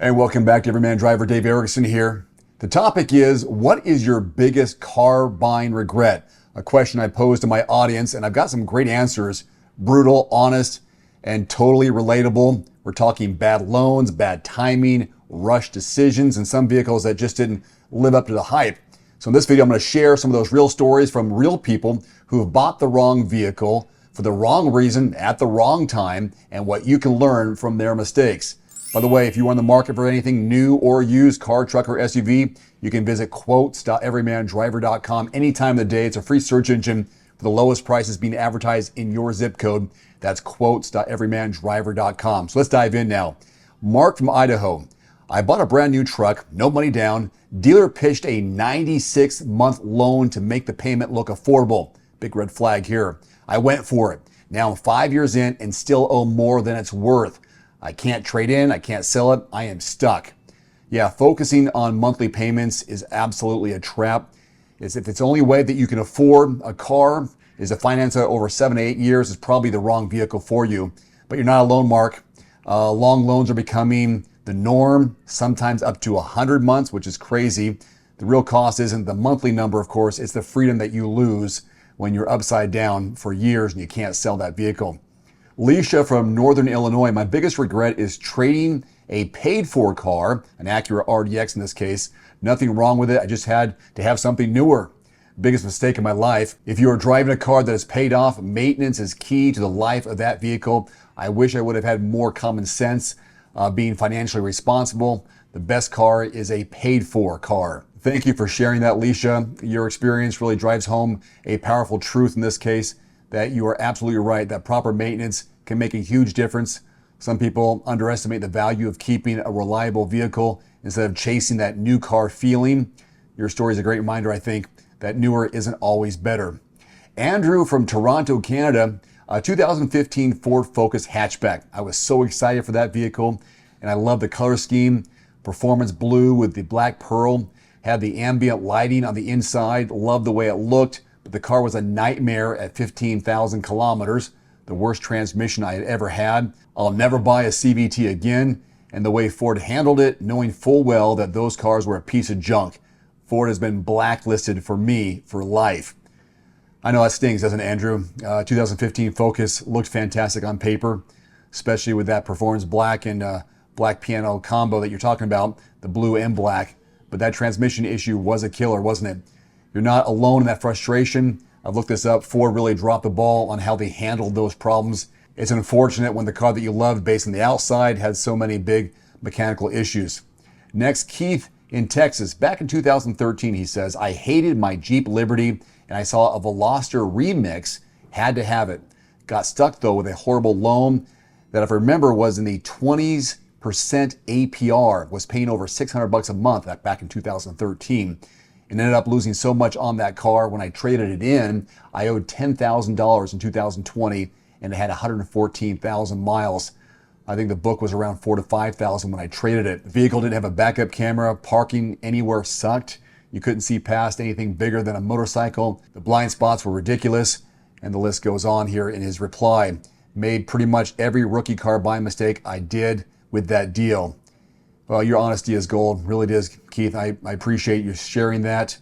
And welcome back to Everyman Driver. Dave Erickson here. The topic is, what is your biggest car buying regret? A question I posed to my audience, and I've got some great answers. Brutal, honest, and totally relatable. We're talking bad loans, bad timing, rushed decisions, and some vehicles that just didn't live up to the hype. So in this video, I'm going to share some of those real stories from real people who have bought the wrong vehicle for the wrong reason at the wrong time, and what you can learn from their mistakes. By the way, if you are on the market for anything new or used, car, truck, or SUV, you can visit quotes.everymandriver.com anytime of the day. It's a free search engine for the lowest prices being advertised in your zip code. That's quotes.everymandriver.com. So let's dive in now. Mark from Idaho. I bought a brand new truck, no money down. Dealer pitched a 96-month loan to make the payment look affordable. Big red flag here. I went for it. Now I'm 5 years in and still owe more than it's worth. I can't trade in, I can't sell it, I am stuck. Yeah, focusing on monthly payments is absolutely a trap. If it's the only way that you can afford a car is to finance it over 7 to 8 years, is probably the wrong vehicle for you. But you're not alone, Mark. Long loans are becoming the norm, sometimes up to 100 months, which is crazy. The real cost isn't the monthly number, of course, it's the freedom that you lose when you're upside down for years and you can't sell that vehicle. Leisha from Northern Illinois, my biggest regret is trading a paid-for car, an Acura RDX in this case. Nothing wrong with it, I just had to have something newer. Biggest mistake in my life. If you are driving a car that is paid off, maintenance is key to the life of that vehicle. I wish I would have had more common sense, being financially responsible. The best car is a paid-for car. Thank you for sharing that, Leisha. Your experience really drives home a powerful truth in this case, that you are absolutely right, that proper maintenance can make a huge difference. Some people underestimate the value of keeping a reliable vehicle instead of chasing that new car feeling. Your story is a great reminder, I think, that newer isn't always better. Andrew from Toronto, Canada, a 2015 Ford Focus hatchback. I was so excited for that vehicle, and I love the color scheme. Performance blue with the black pearl, had the ambient lighting on the inside, loved the way it looked. The car was a nightmare at 15,000 kilometers, the worst transmission I had ever had. I'll never buy a CVT again, and the way Ford handled it, knowing full well that those cars were a piece of junk. Ford has been blacklisted for me for life. I know that stings, doesn't it, Andrew? 2015 Focus looked fantastic on paper, especially with that performance black and black piano combo that you're talking about, the blue and black. But that transmission issue was a killer, wasn't it? You're not alone in that frustration. I've looked this up. Ford really dropped the ball on how they handled those problems. It's unfortunate when the car that you loved based on the outside had so many big mechanical issues. Next, Keith in Texas. Back in 2013, he says, I hated my Jeep Liberty and I saw a Veloster Remix, had to have it. Got stuck though with a horrible loan that, if I remember, was in the 20% APR, was paying over $600 a month back in 2013. And ended up losing so much on that car. When I traded it in, I owed $10,000 in 2020 and it had 114,000 miles. I think the book was around 4,000 to 5,000 when I traded it. The vehicle didn't have a backup camera. Parking anywhere sucked. You couldn't see past anything bigger than a motorcycle. The blind spots were ridiculous. And the list goes on here in his reply. Made pretty much every rookie car buying mistake I did with that deal. Well, your honesty is gold, really it is, Keith. I appreciate you sharing that.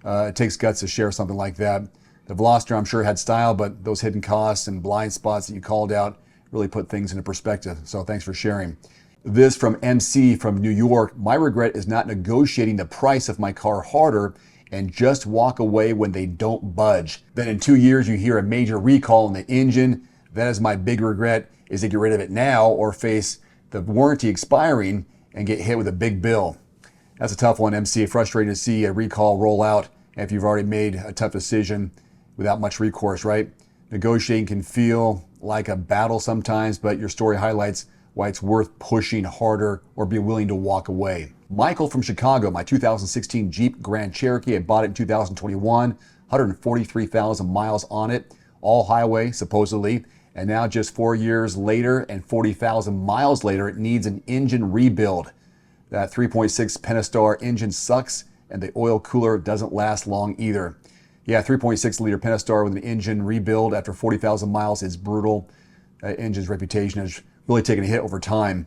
It takes guts to share something like that. The Veloster, I'm sure, had style, but those hidden costs and blind spots that you called out really put things into perspective. So thanks for sharing. This from MC from New York. My regret is not negotiating the price of my car harder and just walk away when they don't budge. Then in 2 years, you hear a major recall in the engine. That is my big regret, is to get rid of it now or face the warranty expiring and get hit with a big bill. That's a tough one, MC. Frustrating to see a recall roll out if you've already made a tough decision without much recourse, right? Negotiating can feel like a battle sometimes, but your story highlights why it's worth pushing harder or be willing to walk away. Michael from Chicago, my 2016 Jeep Grand Cherokee. I bought it in 2021, 143,000 miles on it, all highway supposedly. And now just 4 years later and 40,000 miles later, it needs an engine rebuild. That 3.6 Pentastar engine sucks and the oil cooler doesn't last long either. Yeah, 3.6 liter Pentastar with an engine rebuild after 40,000 miles is brutal. That engine's reputation has really taken a hit over time.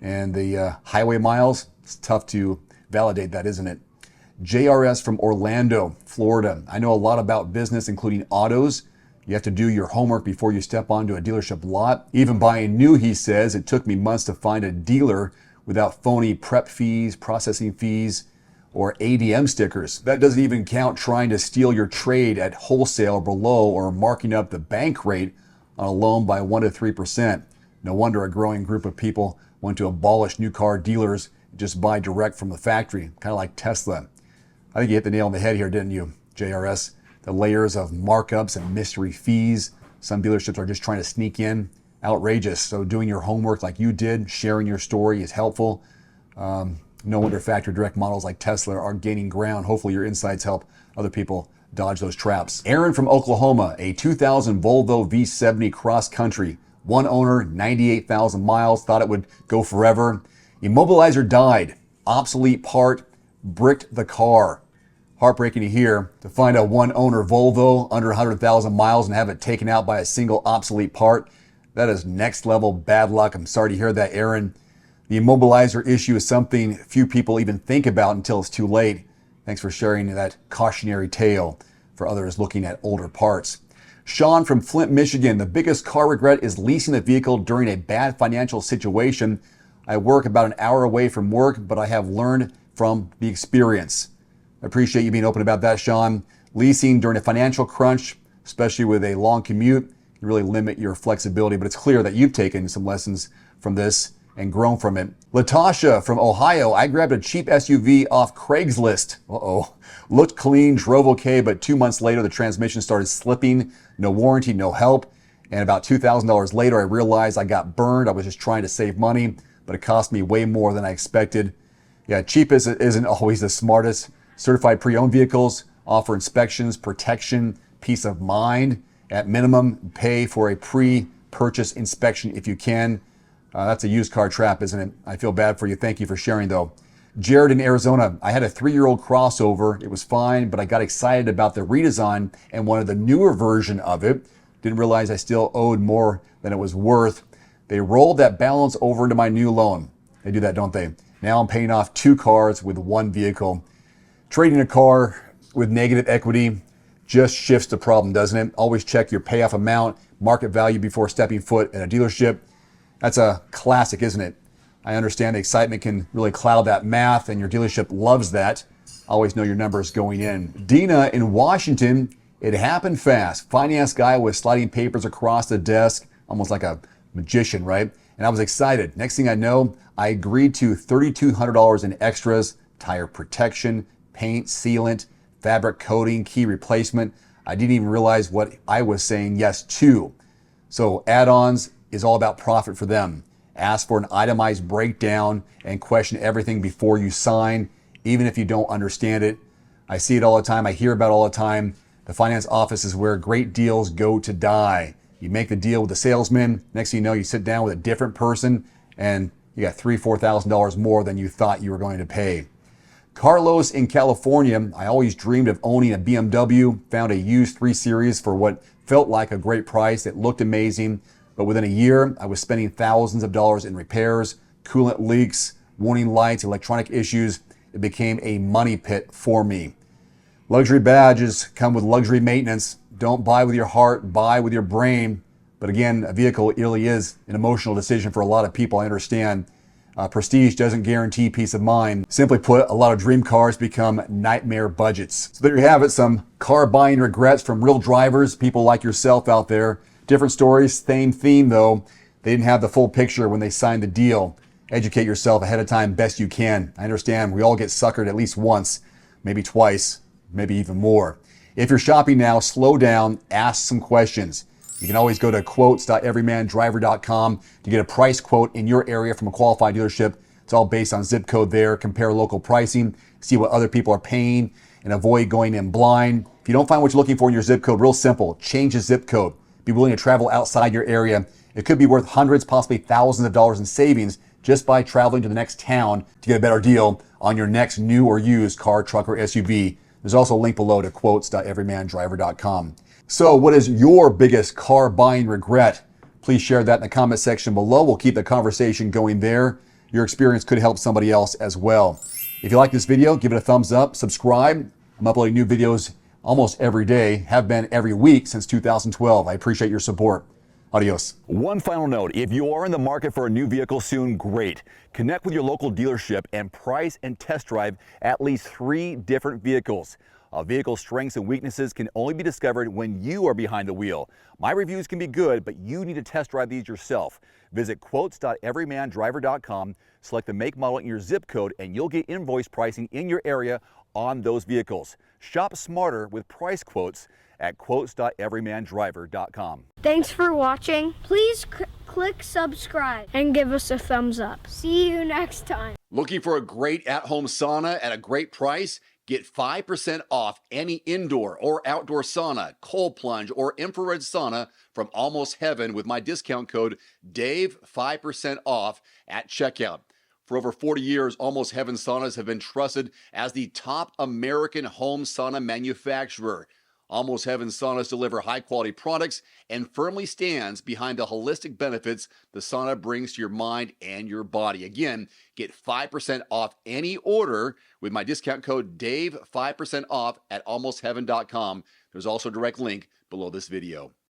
And the highway miles, it's tough to validate that, isn't it? JRS from Orlando, Florida. I know a lot about business, including autos. You have to do your homework before you step onto a dealership lot. Even buying new, he says, it took me months to find a dealer without phony prep fees, processing fees, or ADM stickers. That doesn't even count trying to steal your trade at wholesale or below, or marking up the bank rate on a loan by 1 to 3%. No wonder a growing group of people want to abolish new car dealers and just buy direct from the factory, kind of like Tesla. I think you hit the nail on the head here, didn't you, JRS? The layers of markups and mystery fees. Some dealerships are just trying to sneak in. Outrageous. So doing your homework like you did, sharing your story is helpful. No wonder factory direct models like Tesla are gaining ground. Hopefully your insights help other people dodge those traps. Aaron from Oklahoma, a 2000 Volvo V70 cross country. One owner, 98,000 miles, thought it would go forever. Immobilizer died. Obsolete part, bricked the car. Heartbreaking to hear, to find a one owner Volvo under 100,000 miles and have it taken out by a single obsolete part. That is next level bad luck. I'm sorry to hear that, Aaron. The immobilizer issue is something few people even think about until it's too late. Thanks for sharing that cautionary tale for others looking at older parts. Sean from Flint, Michigan. The biggest car regret is leasing the vehicle during a bad financial situation. I work about an hour away from work, but I have learned from the experience. I appreciate you being open about that, Sean. Leasing during a financial crunch, especially with a long commute, can really limit your flexibility, but it's clear that you've taken some lessons from this and grown from it. Latasha from Ohio. I grabbed a cheap SUV off Craigslist. Looked clean, drove okay, but 2 months later, the transmission started slipping. No warranty, no help. And about $2,000 later, I realized I got burned. I was just trying to save money, but it cost me way more than I expected. Yeah, cheap isn't always the smartest. Certified pre-owned vehicles offer inspections, protection, peace of mind. At minimum, pay for a pre-purchase inspection if you can. That's a used car trap, isn't it? I feel bad for you. Thank you for sharing, though. Jared in Arizona. I had a 3-year-old crossover. It was fine, but I got excited about the redesign and wanted the newer version of it. Didn't realize I still owed more than it was worth. They rolled that balance over into my new loan. They do that, don't they? Now I'm paying off 2 cars with 1 vehicle. Trading a car with negative equity just shifts the problem, doesn't it? Always check your payoff amount, market value before stepping foot in a dealership. That's a classic, isn't it? I understand the excitement can really cloud that math, and your dealership loves that. Always know your numbers going in. Dina in Washington, it happened fast. Finance guy was sliding papers across the desk, almost like a magician, right? And I was excited. Next thing I know, I agreed to $3,200 in extras, tire protection, paint, sealant, fabric coating, key replacement. I didn't even realize what I was saying yes to. So Addons is all about profit for them. Ask for an itemized breakdown and question everything before you sign, even if you don't understand it. I see it all the time. I hear about it all the time. The finance office is where great deals go to die. You make the deal with the salesman. Next thing you know, you sit down with a different person and you got $3,000, $4,000 more than you thought you were going to pay. Carlos in California. I always dreamed of owning a BMW. Found a used 3 Series for what felt like a great price. It looked amazing. But within a year, I was spending thousands of dollars in repairs, coolant leaks, warning lights, electronic issues. It became a money pit for me. Luxury badges come with luxury maintenance. Don't buy with your heart, buy with your brain. But again, a vehicle really is an emotional decision for a lot of people, I understand. Prestige doesn't guarantee peace of mind. Simply put, a lot of dream cars become nightmare budgets. So there you have it, some car buying regrets from real drivers, people like yourself out there. Different stories, same theme though. They didn't have the full picture when they signed the deal. Educate yourself ahead of time best you can. I understand we all get suckered at least once, maybe twice, maybe even more. If you're shopping now, slow down, ask some questions. You can always go to quotes.everymandriver.com to get a price quote in your area from a qualified dealership. It's all based on zip code there. Compare local pricing, see what other people are paying, and avoid going in blind. If you don't find what you're looking for in your zip code, real simple, change the zip code. Be willing to travel outside your area. It could be worth hundreds, possibly thousands of dollars in savings just by traveling to the next town to get a better deal on your next new or used car, truck, or SUV. There's also a link below to quotes.everymandriver.com. So what is your biggest car buying regret? Please share that in the comment section below. We'll keep the conversation going there. Your experience could help somebody else as well. If you like this video, give it a thumbs up, subscribe. I'm uploading new videos almost every day, have been every week since 2012. I appreciate your support. Adios. One final note, if you are in the market for a new vehicle soon, great. Connect with your local dealership and price and test drive at least 3 different vehicles. A vehicle's strengths and weaknesses can only be discovered when you are behind the wheel. My reviews can be good, but you need to test drive these yourself. Visit quotes.everymandriver.com, select the make, model, and your zip code, and you'll get invoice pricing in your area on those vehicles. Shop smarter with price quotes at quotes.everymandriver.com. Thanks for watching. Please click subscribe and give us a thumbs up. See you next time. Looking for a great at-home sauna at a great price? Get 5% off any indoor or outdoor sauna, cold plunge, or infrared sauna from Almost Heaven with my discount code DAVE, 5% off at checkout. For over 40 years, Almost Heaven saunas have been trusted as the top American home sauna manufacturer. Almost Heaven saunas deliver high-quality products and firmly stands behind the holistic benefits the sauna brings to your mind and your body. Again, get 5% off any order with my discount code DAVE, 5% off at almostheaven.com. There's also a direct link below this video.